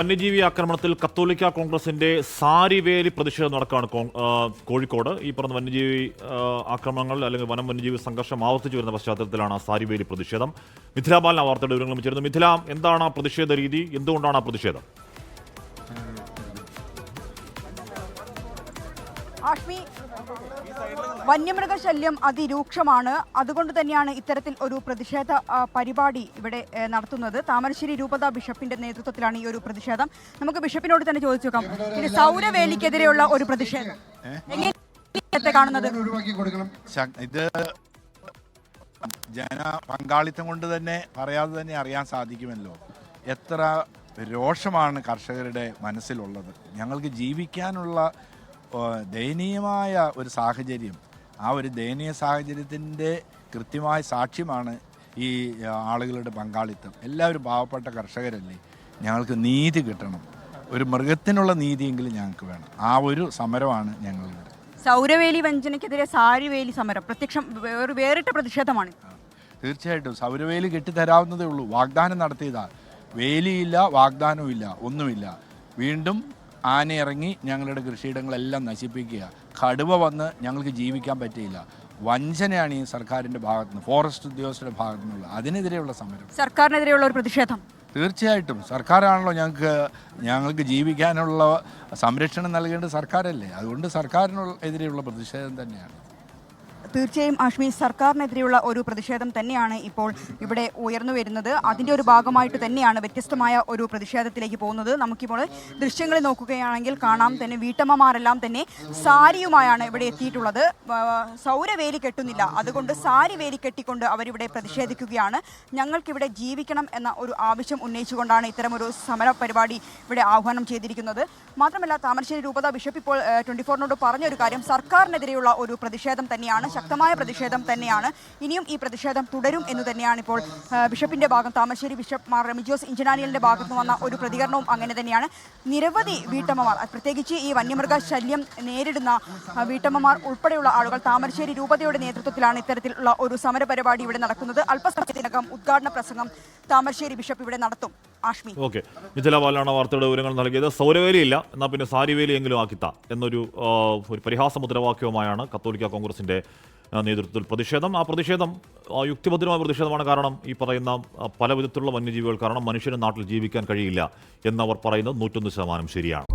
വന്യജീവി ആക്രമണത്തിൽ കത്തോലിക്ക കോൺഗ്രസിന്റെ സാരിവേലി പ്രതിഷേധം നടക്കുകയാണ് കോഴിക്കോട്. ഈ പറഞ്ഞ വന്യജീവി ആക്രമണങ്ങൾ അല്ലെങ്കിൽ വനം വന്യജീവി സംഘർഷം ആവർത്തിച്ചു വരുന്ന പശ്ചാത്തലത്തിലാണ് സാരിവേലി പ്രതിഷേധം. മിഥില ബാലൻ വാർത്തയുടെ വിവരങ്ങളും ചേരുന്നു. മിഥില, എന്താണ് ആ പ്രതിഷേധ രീതി? എന്തുകൊണ്ടാണ് ആ പ്രതിഷേധം? ആഷ്മി, വന്യമൃഗശല്യം അതിരൂക്ഷമാണ്. അതുകൊണ്ട് തന്നെയാണ് ഇത്തരത്തിൽ ഒരു പ്രതിഷേധ പരിപാടി ഇവിടെ നടത്തുന്നത്. താമരശ്ശേരി രൂപത ബിഷപ്പിന്റെ നേതൃത്വത്തിലാണ് ഈ ഒരു പ്രതിഷേധം. നമുക്ക് ബിഷപ്പിനോട് തന്നെ ചോദിച്ചു നോക്കാം. ഇനി സൗരവേലിക്കെതിരെയുള്ള ഒരു പ്രതിഷേധം എങ്ങനെയാണ് കാണുന്നത്? ഇത് ജന പങ്കാളിത്തം കൊണ്ട് തന്നെ പറയാതെ തന്നെ അറിയാൻ സാധിക്കുമല്ലോ എത്ര രോഷമാണ് കർഷകരുടെ മനസ്സിലുള്ളത്. ഞങ്ങൾക്ക് ജീവിക്കാനുള്ള ദയനീയമായ ഒരു സാഹചര്യം, ആ ഒരു ദയനീയ സാഹചര്യത്തിൻ്റെ കൃത്യമായ സാക്ഷ്യമാണ് ഈ ആളുകളുടെ പങ്കാളിത്തം. എല്ലാവരും പാവപ്പെട്ട കർഷകരല്ലേ, ഞങ്ങൾക്ക് നീതി കിട്ടണം, ഒരു മൃഗത്തിനുള്ള നീതിയെങ്കിലും ഞങ്ങൾക്ക് വേണം. ആ ഒരു സമരമാണ് ഞങ്ങളിവിടെ. സൗരവേലി വഞ്ചനയ്ക്കെതിരെ സാരിവേലി സമരം പ്രത്യക്ഷം വേറിട്ട പ്രതിഷേധമാണ്. തീർച്ചയായിട്ടും സൗരവേലി കെട്ടിത്തരാവുന്നതേ ഉള്ളൂ. വാഗ്ദാനം നടത്തിയതാണ്. വേലിയില്ല, വാഗ്ദാനവും ഇല്ല, ഒന്നുമില്ല. വീണ്ടും ആനയിറങ്ങി ഞങ്ങളുടെ കൃഷിയിടങ്ങളെല്ലാം നശിപ്പിക്കുക. കടുവ വന്ന് ഞങ്ങൾക്ക് ജീവിക്കാൻ പറ്റിയില്ല. വഞ്ചനയാണ് ഈ സർക്കാരിൻ്റെ ഭാഗത്തുനിന്ന്, ഫോറസ്റ്റ് ഉദ്യോഗസ്ഥരുടെ ഭാഗത്തു നിന്നുള്ള. അതിനെതിരെയുള്ള സമരം, സർക്കാരിനെതിരെയുള്ള ഒരു പ്രതിഷേധം. തീർച്ചയായിട്ടും സർക്കാരാണല്ലോ ഞങ്ങൾക്ക് ജീവിക്കാനുള്ള സംരക്ഷണം നൽകേണ്ട സർക്കാരല്ലേ. അതുകൊണ്ട് സർക്കാരിനെതിരെയുള്ള പ്രതിഷേധം തന്നെയാണ്. തീർച്ചയായും ആഷ്മി, സർക്കാരിനെതിരെയുള്ള ഒരു പ്രതിഷേധം തന്നെയാണ് ഇപ്പോൾ ഇവിടെ ഉയർന്നു വരുന്നത്. അതിൻ്റെ ഒരു ഭാഗമായിട്ട് തന്നെയാണ് വ്യത്യസ്തമായ ഒരു പ്രതിഷേധത്തിലേക്ക് പോകുന്നത്. നമുക്കിപ്പോൾ ദൃശ്യങ്ങളിൽ നോക്കുകയാണെങ്കിൽ കാണാം തന്നെ വീട്ടമ്മമാരെല്ലാം തന്നെ സാരിയുമായാണ് ഇവിടെ എത്തിയിട്ടുള്ളത്. സൗരവേലി കെട്ടുന്നില്ല, അതുകൊണ്ട് സാരി വേലി കെട്ടിക്കൊണ്ട് അവരിവിടെ പ്രതിഷേധിക്കുകയാണ്. ഞങ്ങൾക്കിവിടെ ജീവിക്കണം എന്ന ഒരു ആവശ്യം ഉന്നയിച്ചുകൊണ്ടാണ് ഇത്തരമൊരു സമര പരിപാടി ഇവിടെ ആഹ്വാനം ചെയ്തിരിക്കുന്നത്. മാത്രമല്ല താമരശ്ശേരി രൂപത ബിഷപ്പ് ഇപ്പോൾ 24-നോട് പറഞ്ഞൊരു കാര്യം, സർക്കാരിനെതിരെയുള്ള ഒരു പ്രതിഷേധം തന്നെയാണ്, ശക്തമായ പ്രതിഷേധം തന്നെയാണ്. ഇനിയും ഈ പ്രതിഷേധം തുടരും എന്ന് തന്നെയാണ് ഇപ്പോൾ ബിഷപ്പിന്റെ ഭാഗം, താമരശ്ശേരി ബിഷപ്പ് മാർ റെമിജിയോസ് ഇഞ്ചനാനിയലിന്റെ ഭാഗത്ത് വന്ന ഒരു പ്രതികരണവും അങ്ങനെ തന്നെയാണ്. നിരവധി വീട്ടമ്മമാർ, പ്രത്യേകിച്ച് ഈ വന്യമൃഗ ശല്യം നേരിടുന്ന വീട്ടമ്മമാർ ഉൾപ്പെടെയുള്ള ആളുകൾ താമരശ്ശേരി രൂപതയുടെ നേതൃത്വത്തിലാണ് ഇത്തരത്തിലുള്ള ഒരു സമര പരിപാടി ഇവിടെ നടക്കുന്നത്. അല്പസമയത്തിനകം ഉദ്ഘാടന പ്രസംഗം താമരശ്ശേരി ബിഷപ്പ് ഇവിടെ നടത്തും. ആഷ്മി, ഓക്കെ. മിഥില ബാലാണ് വാർത്തയുടെ വിവരങ്ങൾ നൽകിയത്. സൗരവേലിയില്ല, എന്നാൽ പിന്നെ സാരിവേലി എങ്കിലും ആക്കിത്ത എന്നൊരു പരിഹാസ മുദ്രാവാക്യവുമായാണ് കത്തോലിക്ക കോൺഗ്രസിന്റെ നേതൃത്വത്തിൽ പ്രതിഷേധം. ആ പ്രതിഷേധം യുക്തിഭദ്രമായ പ്രതിഷേധമാണ്. കാരണം ഈ പറയുന്ന പല വിധത്തിലുള്ള വന്യജീവികൾ കാരണം മനുഷ്യന് നാട്ടിൽ ജീവിക്കാൻ കഴിയില്ല എന്നവർ പറയുന്നത് 101% ശരിയാണ്.